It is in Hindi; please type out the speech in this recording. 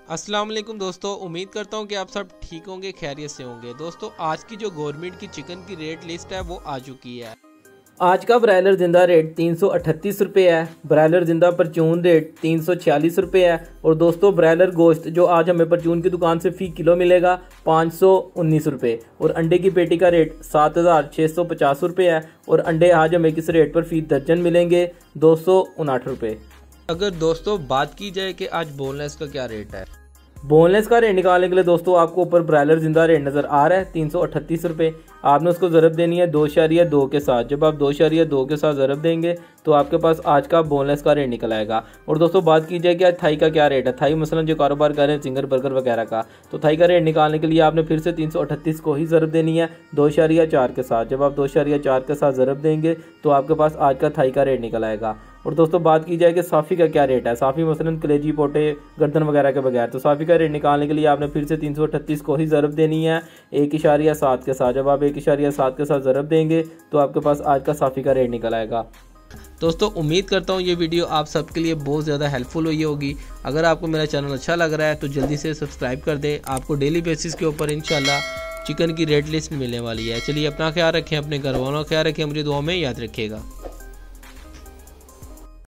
अस्सलाम वालेकुम दोस्तों, उम्मीद करता हूँ कि आप सब ठीक होंगे, खैरियत से होंगे। दोस्तों आज की जो गवर्नमेंट की चिकन की रेट लिस्ट है वो आ चुकी है। आज का ब्रायलर जिंदा रेट 338 रुपये है। ब्रायलर जिंदा परचून रेट 346 रुपये है। और दोस्तों ब्रायलर गोश्त जो आज हमें परचून की दुकान से फ़ी किलो मिलेगा 519 रुपये। और अंडे की पेटी का रेट 7,650 रुपये है। और अंडे आज हमें किस रेट पर फ़ी दर्जन मिलेंगे 259 रुपये। अगर दोस्तों बात की जाए कि आज बोनलेस का क्या रेट है, बोनलेस का रेट निकालने के लिए दोस्तों आपको ऊपर ब्रायलर जिंदा रेट नज़र आ रहा है 338 रुपये। आपने उसको ज़रब देनी है 2.2 के साथ। जब आप 2.2 के साथ ज़रब देंगे तो आपके पास आज का बोनलेस का रेट निकल आएगा। और दोस्तों बात की जाए कि आज थाई का क्या रेट है। थाई मसलन जो कारोबार कर रहे हैं सिंगर बर्गर वगैरह का, तो थाई का रेट निकालने के लिए आपने फिर से 338 को ही ज़रब देनी है 2.4 के साथ। जब आप 2.4 के साथ ज़रब देंगे तो आपके पास आज का थाई का रेट निकल आएगा। और दोस्तों बात की जाए कि साफ़ी का क्या रेट है। साफ़ी मसलन कलेजी पोटे गर्दन वगैरह के बगैर, तो साफ़ी का रेट निकालने के लिए आपने फिर से 338 को ही ज़रब देनी है 1.7 के साथ। जब आप 1.7 के साथ ज़रब देंगे तो आपके पास आज का साफ़ी का रेट निकल आएगा। दोस्तों उम्मीद करता हूँ ये वीडियो आप सबके लिए बहुत ज़्यादा हेल्पफुल हुई होगी। अगर आपको मेरा चैनल अच्छा लग रहा है तो जल्दी से सब्सक्राइब कर दें। आपको डेली बेसिस के ऊपर इंशाल्लाह चिकन की रेट लिस्ट मिलने वाली है। चलिए अपना ख्याल रखें, अपने घर वालों का ख्याल रखें, मुझे दुआ में याद रखिएगा।